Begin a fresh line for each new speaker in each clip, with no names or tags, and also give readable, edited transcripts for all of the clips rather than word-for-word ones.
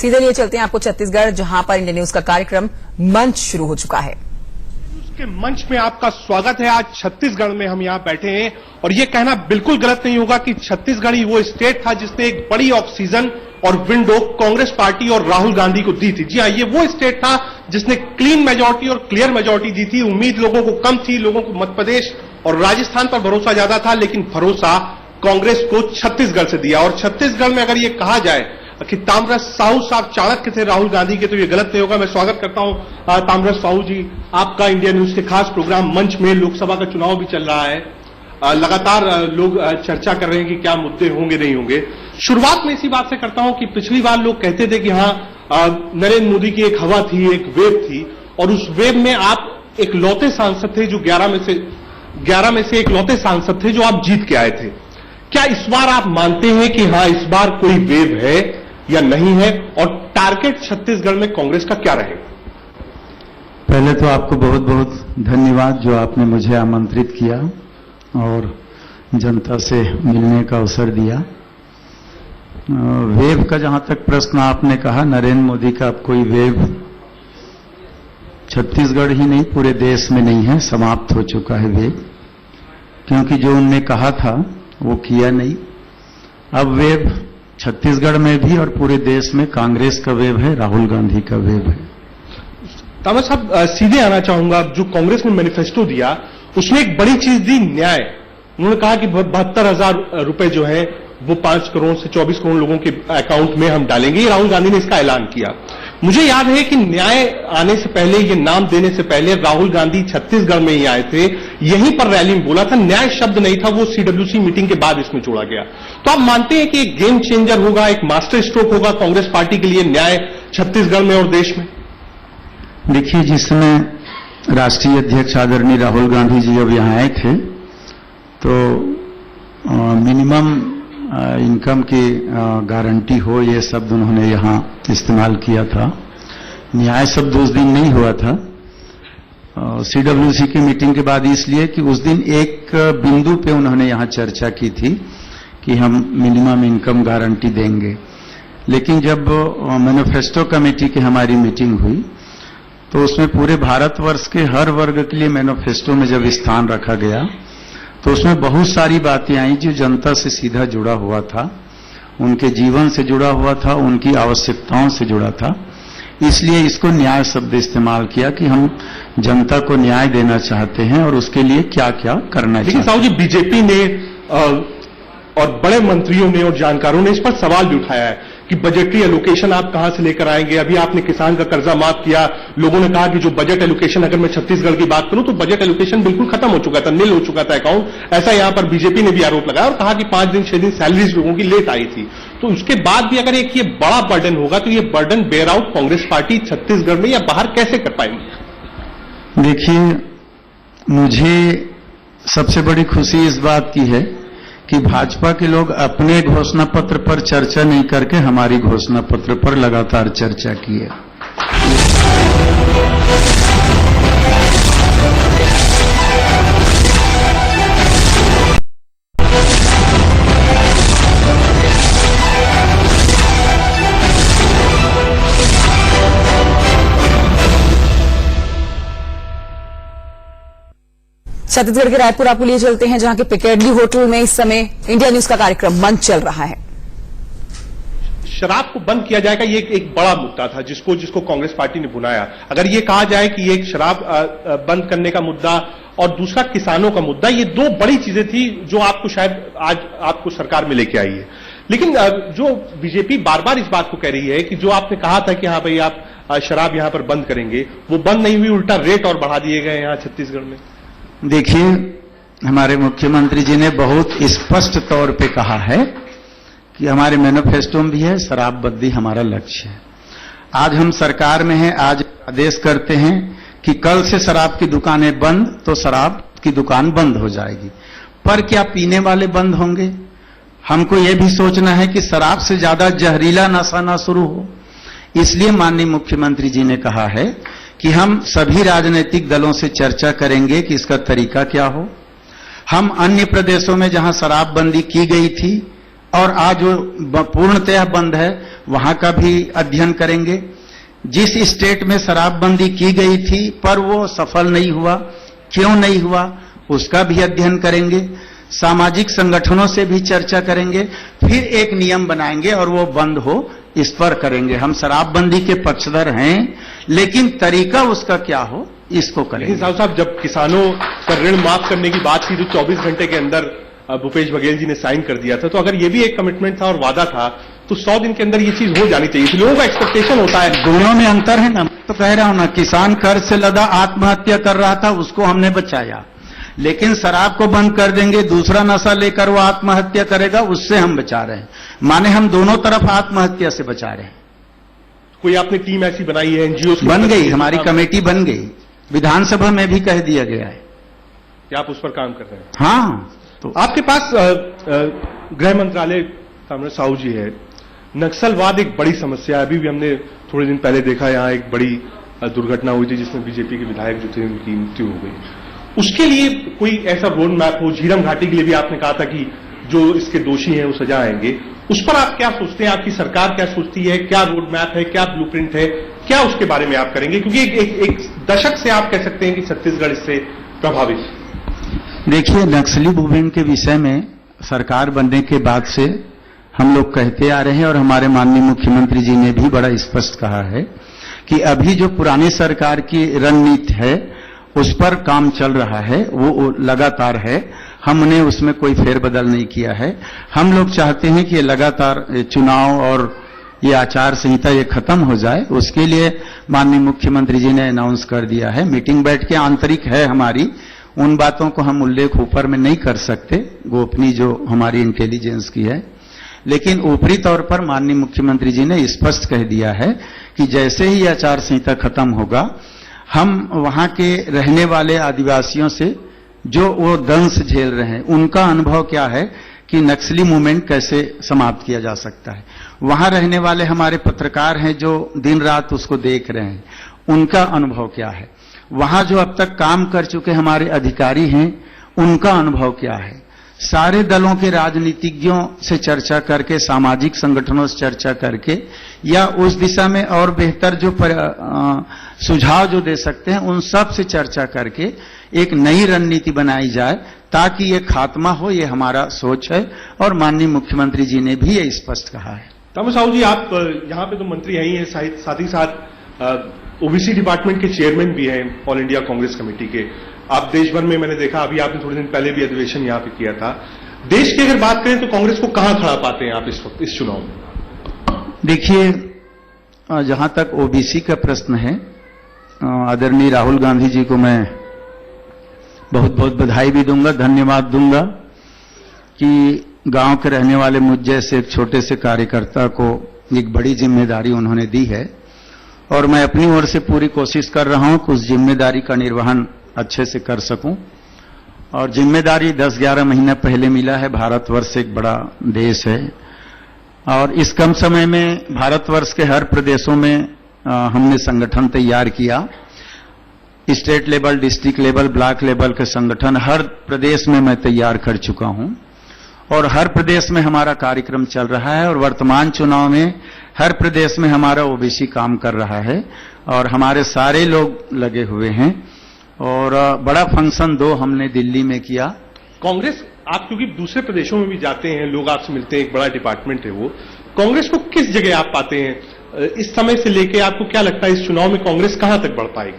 सीधे लिए चलते हैं आपको छत्तीसगढ़, जहां पर इंडिया न्यूज का कार्यक्रम मंच शुरू हो चुका है।
के मंच में आपका स्वागत है। आज छत्तीसगढ़ में हम यहाँ बैठे हैं और ये कहना बिल्कुल गलत नहीं होगा कि छत्तीसगढ़ ही वो स्टेट था जिसने एक बड़ी ऑक्सीजन और विंडो कांग्रेस पार्टी और राहुल गांधी को दी थी। जी हाँ, ये वो स्टेट था जिसने क्लीन मेजॉरिटी और क्लियर मेजॉरिटी दी थी। उम्मीद लोगों को कम थी, लोगों को मध्य प्रदेश और राजस्थान पर भरोसा ज्यादा था, लेकिन भरोसा कांग्रेस को छत्तीसगढ़ से दिया। और छत्तीसगढ़ में अगर ये कहा जाए कि ताम्रध्वज साहू साहब चाणक्य थे राहुल गांधी के, तो ये गलत नहीं होगा। मैं स्वागत करता हूं ताम्रध्वज साहू जी, आपका इंडिया न्यूज के खास प्रोग्राम मंच में। लोकसभा का चुनाव भी चल रहा है, लगातार लोग चर्चा कर रहे हैं कि क्या मुद्दे होंगे नहीं होंगे। शुरुआत में इसी बात से करता हूं कि पिछली बार लोग कहते थे कि हाँ, नरेंद्र मोदी की एक हवा थी, एक वेव थी, और उस वेव में आप एक लौते सांसद थे जो 11 में से एक लौते सांसद थे जो आप जीत के आए थे। क्या इस बार आप मानते हैं कि हाँ, इस बार कोई वेव है या नहीं है, और टारगेट छत्तीसगढ़ में कांग्रेस का क्या रहेगा?
पहले तो आपको बहुत बहुत धन्यवाद जो आपने मुझे आमंत्रित किया और जनता से मिलने का अवसर दिया। वेव का जहां तक प्रश्न आपने कहा, नरेंद्र मोदी का अब कोई वेव छत्तीसगढ़ ही नहीं पूरे देश में नहीं है, समाप्त हो चुका है वेव, क्योंकि जो उनने कहा था वो किया नहीं। अब वेव छत्तीसगढ़ में भी और पूरे देश में कांग्रेस का वेव है, राहुल गांधी का वेव है।
ताम्रध्वज साहब, सीधे आना चाहूंगा। जो कांग्रेस ने मैनिफेस्टो दिया उसमें एक बड़ी चीज दी, न्याय। उन्होंने कहा कि 72,000 रुपए जो है वो 5 करोड़ से 24 करोड़ लोगों के अकाउंट में हम डालेंगे। राहुल गांधी ने इसका ऐलान किया। मुझे याद है कि न्याय आने से पहले, ये नाम देने से पहले राहुल गांधी छत्तीसगढ़ में ही आए थे, यहीं पर रैली में बोला था। न्याय शब्द नहीं था, वो सीडब्ल्यूसी मीटिंग के बाद इसमें जोड़ा गया। तो आप मानते हैं कि एक गेम चेंजर होगा, एक मास्टर स्ट्रोक होगा कांग्रेस पार्टी के लिए न्याय छत्तीसगढ़ में और देश में?
देखिए, जिस समय राष्ट्रीय अध्यक्ष आदरणीय राहुल गांधी जी अब यहाँ आए थे तो मिनिमम इनकम की गारंटी हो, ये शब्द उन्होंने यहाँ इस्तेमाल किया था। न्याय शब्द उस दिन नहीं हुआ था सीडब्ल्यूसी की मीटिंग के बाद, इसलिए कि उस दिन एक बिंदु पे उन्होंने यहाँ चर्चा की थी कि हम मिनिमम इनकम गारंटी देंगे। लेकिन जब मैनिफेस्टो कमेटी की हमारी मीटिंग हुई तो उसमें पूरे भारतवर्ष के हर वर्ग के लिए मैनिफेस्टो में जब स्थान रखा गया तो उसमें बहुत सारी बातें आई जो जनता से सीधा जुड़ा हुआ था, उनके जीवन से जुड़ा हुआ था, उनकी आवश्यकताओं से जुड़ा था। इसलिए इसको न्याय शब्द इस्तेमाल किया कि हम जनता को न्याय देना चाहते हैं और उसके लिए क्या क्या करना चाहिए।
लेकिन साहू जी, बीजेपी ने और बड़े मंत्रियों ने और जानकारों ने इस पर सवाल भी उठाया है कि बजटरी एलोकेशन आप कहां से लेकर आएंगे। अभी आपने किसान का कर्जा माफ किया, लोगों ने कहा कि जो बजट एलोकेशन, अगर मैं छत्तीसगढ़ की बात करूं तो बजट एलोकेशन बिल्कुल खत्म हो चुका था, नील हो चुका था अकाउंट। ऐसा यहां पर बीजेपी ने भी आरोप लगाया और कहा कि 5 दिन 6 दिन सैलरीज लोगों की लेट आई थी। तो उसके बाद भी अगर एक ये बड़ा बर्डन होगा तो ये burden bear out Congress party Chhattisgarh में या बाहर कैसे कर पाएंगे?
देखिए, मुझे सबसे बड़ी खुशी इस बात की है कि भाजपा के लोग अपने घोषणा पत्र पर चर्चा नहीं करके हमारी घोषणा पत्र पर लगातार चर्चा की है।
छत्तीसगढ़ के रायपुर आपको लिए चलते हैं, जहां के पिकेडली होटल में इस समय इंडिया न्यूज का कार्यक्रम मंच चल रहा है।
शराब को बंद किया जाएगा, ये एक बड़ा मुद्दा था जिसको कांग्रेस पार्टी ने बुनाया। अगर ये कहा जाए कि ये एक शराब बंद करने का मुद्दा और दूसरा किसानों का मुद्दा, ये 2 बड़ी चीजें थी जो आपको शायद आज आपको सरकार में लेके आई है। लेकिन जो बीजेपी बार बार इस बात को कह रही है कि जो आपने कहा था कि हाँ भाई आप शराब यहां पर बंद करेंगे, वो बंद नहीं हुई, उल्टा रेट और बढ़ा दिए गए यहां छत्तीसगढ़ में।
देखिए, हमारे मुख्यमंत्री जी ने बहुत स्पष्ट तौर पे कहा है कि हमारे मैनिफेस्टो में भी है, शराबबंदी हमारा लक्ष्य है। आज हम सरकार में हैं, आज आदेश करते हैं कि कल से शराब की दुकानें बंद, तो शराब की दुकान बंद हो जाएगी। पर क्या पीने वाले बंद होंगे? हमको यह भी सोचना है कि शराब से ज्यादा जहरीला नशा ना शुरू हो। इसलिए माननीय मुख्यमंत्री जी ने कहा है कि हम सभी राजनीतिक दलों से चर्चा करेंगे कि इसका तरीका क्या हो। हम अन्य प्रदेशों में जहां शराबबंदी की गई थी और आज वो पूर्णतः बंद है, वहां का भी अध्ययन करेंगे। जिस स्टेट में शराबबंदी की गई थी पर वो सफल नहीं हुआ, क्यों नहीं हुआ, उसका भी अध्ययन करेंगे। सामाजिक संगठनों से भी चर्चा करेंगे, फिर एक नियम बनाएंगे और वो बंद हो इस पर करेंगे। हम शराबबंदी के पक्षधर हैं, लेकिन तरीका उसका क्या हो इसको करेंगे।
लेकिन साहब जब किसानों का ऋण माफ करने की बात की तो 24 घंटे के अंदर भूपेश बघेल जी ने साइन कर दिया था, तो अगर ये भी एक कमिटमेंट था और वादा था तो 100 दिन के अंदर ये चीज हो जानी चाहिए थी। लोगों का एक्सपेक्टेशन होता है।
दोनों में अंतर है ना, तो कह रहा हूं ना, किसान कर्ज से लदा आत्महत्या कर रहा था, उसको हमने बचाया। लेकिन शराब को बंद कर देंगे, दूसरा नशा लेकर वो आत्महत्या करेगा, उससे हम बचा रहे हैं। माने हम दोनों तरफ आत्महत्या से बचा रहे हैं।
कोई आपने टीम ऐसी बनाई है, एनजीओ
बन गई, हमारी कमेटी बन गई, विधानसभा में भी कह दिया गया है
कि आप उस पर काम कर रहे हैं।
हाँ, तो
आपके पास गृह मंत्रालय ताम्र साहू जी है। नक्सलवाद एक बड़ी समस्या है। अभी भी हमने थोड़े दिन पहले देखा, यहां एक बड़ी दुर्घटना हुई थी जिसमें बीजेपी के विधायक जो थे उनकी मृत्यु हो गई। उसके लिए कोई ऐसा रोड मैप हो? झीरम घाटी के लिए भी आपने कहा था कि जो इसके दोषी हैं वो सजा आएंगे। उस पर आप क्या सोचते हैं? आपकी सरकार क्या सोचती है? क्या रोड मैप है, क्या ब्लूप्रिंट है, क्या उसके बारे में आप करेंगे? क्योंकि एक दशक से आप कह सकते हैं कि छत्तीसगढ़ इससे प्रभावित।
देखिए, नक्सली मूवमेंट के विषय में सरकार बनने के बाद से हम लोग कहते आ रहे हैं और हमारे माननीय मुख्यमंत्री जी ने भी बड़ा स्पष्ट कहा है कि अभी जो पुरानी सरकार की रणनीति है उस पर काम चल रहा है, वो लगातार है। हमने उसमें कोई फेरबदल नहीं किया है। हम लोग चाहते हैं कि ये लगातार चुनाव और ये आचार संहिता ये खत्म हो जाए। उसके लिए माननीय मुख्यमंत्री जी ने अनाउंस कर दिया है। मीटिंग बैठ के आंतरिक है हमारी, उन बातों को हम उल्लेख ऊपर में नहीं कर सकते, गोपनीय जो हमारी इंटेलिजेंस की है। लेकिन ऊपरी तौर पर माननीय मुख्यमंत्री जी ने स्पष्ट कह दिया है कि जैसे ही आचार संहिता खत्म होगा, हम वहां के रहने वाले आदिवासियों से जो वो दंश झेल रहे हैं, उनका अनुभव क्या है कि नक्सली मूवमेंट कैसे समाप्त किया जा सकता है। वहां रहने वाले हमारे पत्रकार हैं जो दिन रात उसको देख रहे हैं, उनका अनुभव क्या है। वहां जो अब तक काम कर चुके हमारे अधिकारी हैं, उनका अनुभव क्या है। सारे दलों के राजनीतिज्ञों से चर्चा करके, सामाजिक संगठनों से चर्चा करके, या उस दिशा में और बेहतर जो सुझाव जो दे सकते हैं, उन सब से चर्चा करके एक नई रणनीति बनाई जाए ताकि ये खात्मा हो। ये हमारा सोच है और माननीय मुख्यमंत्री जी ने भी ये स्पष्ट कहा है।
ताम्र साहू जी, आप यहां पे तो मंत्री हैं ही हैं, साथ ही साथ ओबीसी डिपार्टमेंट के चेयरमैन भी हैं ऑल इंडिया कांग्रेस कमेटी के। आप देश भर में, मैंने देखा अभी आपने थोड़े दिन पहले भी अधिवेशन यहां पे किया था। देश की अगर बात करें तो कांग्रेस को कहां खड़ा पाते हैं आप इस वक्त इस चुनाव में?
देखिए, जहां तक ओबीसी का प्रश्न है, आदरणीय राहुल गांधी जी को मैं बहुत बहुत बधाई भी दूंगा, धन्यवाद दूंगा कि गांव के रहने वाले मुझ जैसे एक छोटे से कार्यकर्ता को एक बड़ी जिम्मेदारी उन्होंने दी है और मैं अपनी ओर से पूरी कोशिश कर रहा हूं कि उस जिम्मेदारी का निर्वहन अच्छे से कर सकूं। और जिम्मेदारी 10-11 महीना पहले मिला है। भारतवर्ष एक बड़ा देश है और इस कम समय में भारतवर्ष के हर प्रदेशों में हमने संगठन तैयार किया। State level, district level, block level के संगठन हर प्रदेश में मैं तैयार कर चुका हूं और हर प्रदेश में हमारा कार्यक्रम चल रहा है। और वर्तमान चुनाव में हर प्रदेश में हमारा ओबीसी काम कर रहा है और हमारे सारे लोग लगे हुए हैं। और बड़ा फंक्शन 2 हमने दिल्ली में किया।
कांग्रेस, आप क्योंकि दूसरे प्रदेशों में भी जाते हैं, लोग आपसे मिलते हैं, एक बड़ा डिपार्टमेंट है वो, कांग्रेस को किस जगह आप पाते हैं इस समय से लेके? आपको क्या लगता है इस चुनाव में कांग्रेस कहां तक बढ़ पाएगी?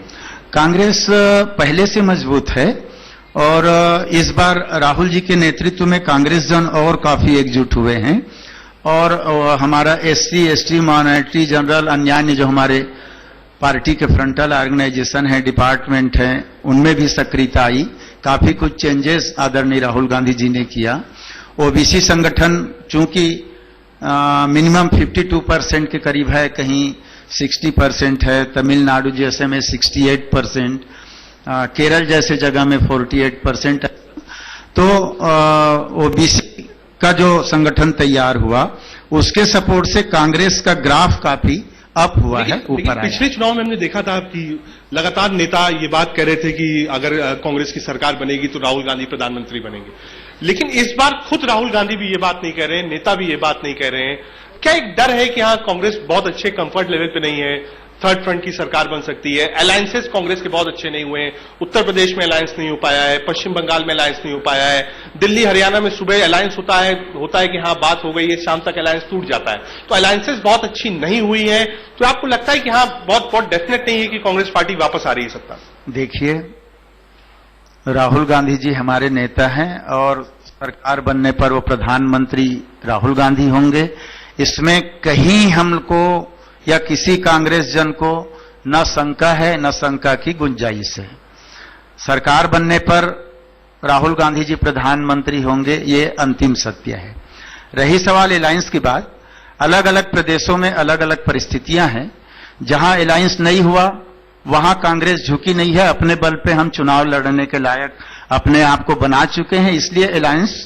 कांग्रेस पहले से मजबूत है और इस बार राहुल जी के नेतृत्व में कांग्रेस जन और काफी एकजुट हुए हैं और हमारा एससी, एसटी, माइनॉरिटी, जनरल, अन्यान्य जो हमारे पार्टी के फ्रंटल ऑर्गेनाइजेशन है, डिपार्टमेंट है, उनमें भी सक्रियता आई। काफी कुछ चेंजेस आदरणीय राहुल गांधी जी ने किया। ओबीसी संगठन चूंकि मिनिमम 52% के करीब है, कहीं 60% है, तमिलनाडु जैसे में 68%, केरल जैसे जगह में 48% है। तो ओबीसी का जो संगठन तैयार हुआ, उसके सपोर्ट से कांग्रेस का ग्राफ काफी अप हुआ है, ऊपर आया।
पिछले चुनाव में हमने देखा था कि लगातार नेता ये बात कह रहे थे कि अगर कांग्रेस की सरकार बनेगी तो राहुल गांधी प्रधानमंत्री बनेंगे। लेकिन इस बार खुद राहुल गांधी भी ये बात नहीं कह रहे हैं, नेता भी ये बात नहीं कह रहे हैं। क्या एक डर है कि हाँ कांग्रेस बहुत अच्छे कंफर्ट लेवल पे नहीं है, थर्ड फ्रंट की सरकार बन सकती है? अलायंसेस कांग्रेस के बहुत अच्छे नहीं हुए हैं, उत्तर प्रदेश में अलायंस नहीं हो पाया है, पश्चिम बंगाल में अलायंस नहीं हो पाया है, दिल्ली हरियाणा में सुबह अलायंस होता है कि हाँ बात हो गई है, शाम तक अलायंस टूट जाता है। तो अलायंसेस बहुत अच्छी नहीं हुई है, तो आपको लगता है कि हाँ बहुत डेफिनेट नहीं है कि कांग्रेस पार्टी वापस आ रही है सत्ता?
देखिए, राहुल गांधी जी हमारे नेता हैं और सरकार बनने पर वो प्रधानमंत्री राहुल गांधी होंगे। इसमें कहीं हमको या किसी कांग्रेस जन को न शंका है न शंका की गुंजाइश है। सरकार बनने पर राहुल गांधी जी प्रधानमंत्री होंगे, ये अंतिम सत्य है। रही सवाल अलायंस की बात, अलग अलग प्रदेशों में अलग अलग परिस्थितियां हैं। जहां अलायंस नहीं हुआ वहां कांग्रेस झुकी नहीं है, अपने बल पे हम चुनाव लड़ने के लायक अपने आप को बना चुके हैं, इसलिए अलायंस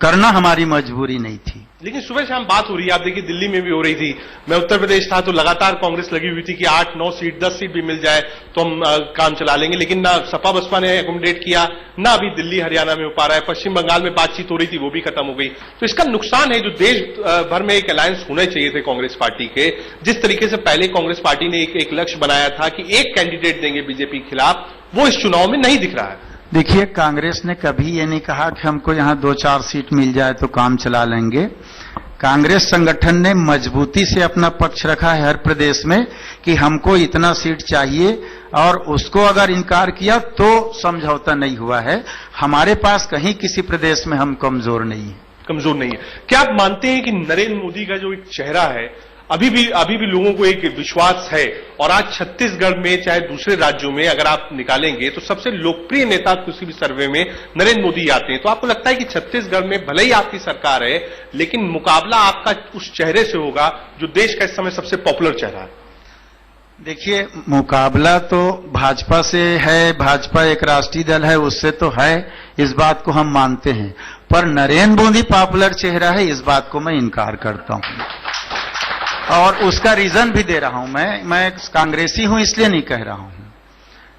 करना हमारी मजबूरी नहीं थी।
लेकिन सुबह शाम बात हो रही है, आप देखिए दिल्ली में भी हो रही थी, मैं उत्तर प्रदेश था तो लगातार कांग्रेस लगी हुई थी कि 8-9 सीट 10 सीट भी मिल जाए तो हम काम चला लेंगे, लेकिन ना सपा बसपा ने एकोमोडेट किया, ना अभी दिल्ली हरियाणा में हो पा रहा है। पश्चिम बंगाल में बातचीत हो रही थी, वो भी खत्म हो गई। तो इसका नुकसान है, जो देश भर में एक अलायंस होने चाहिए थे कांग्रेस पार्टी के, जिस तरीके से पहले कांग्रेस पार्टी ने एक लक्ष्य बनाया था कि एक कैंडिडेट देंगे बीजेपी के खिलाफ, वो इस चुनाव में नहीं दिख रहा है।
देखिए, कांग्रेस ने कभी ये नहीं कहा कि हमको यहां 2-4 सीट मिल जाए तो काम चला लेंगे। कांग्रेस संगठन ने मजबूती से अपना पक्ष रखा है हर प्रदेश में कि हमको इतना सीट चाहिए, और उसको अगर इनकार किया तो समझौता नहीं हुआ है। हमारे पास कहीं किसी प्रदेश में हम कमजोर नहीं है।
क्या आप मानते हैं कि नरेंद्र मोदी का जो एक चेहरा है अभी भी लोगों को एक विश्वास है, और आज छत्तीसगढ़ में चाहे दूसरे राज्यों में अगर आप निकालेंगे तो सबसे लोकप्रिय नेता किसी भी सर्वे में नरेंद्र मोदी आते हैं, तो आपको लगता है कि छत्तीसगढ़ में भले ही आपकी सरकार है लेकिन मुकाबला आपका उस चेहरे से होगा जो देश का इस समय सबसे पॉपुलर चेहरा है?
देखिए, मुकाबला तो भाजपा से है, भाजपा एक राष्ट्रीय दल है, उससे तो है, इस बात को हम मानते हैं। पर नरेंद्र मोदी पॉपुलर चेहरा है, इस बात को मैं इनकार करता हूं, और उसका रीजन भी दे रहा हूं। मैं कांग्रेसी हूं इसलिए नहीं कह रहा हूं।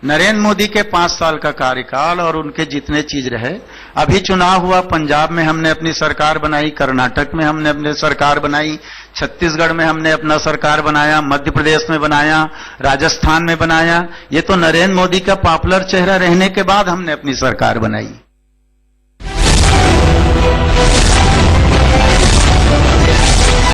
नरेंद्र मोदी के 5 साल का कार्यकाल और उनके जितने चीज रहे, अभी चुनाव हुआ, पंजाब में हमने अपनी सरकार बनाई, कर्नाटक में हमने अपनी सरकार बनाई, छत्तीसगढ़ में हमने अपना सरकार बनाया, मध्य प्रदेश में बनाया, राजस्थान में बनाया। ये तो नरेंद्र मोदी का पॉपुलर चेहरा रहने के बाद हमने अपनी सरकार बनाई।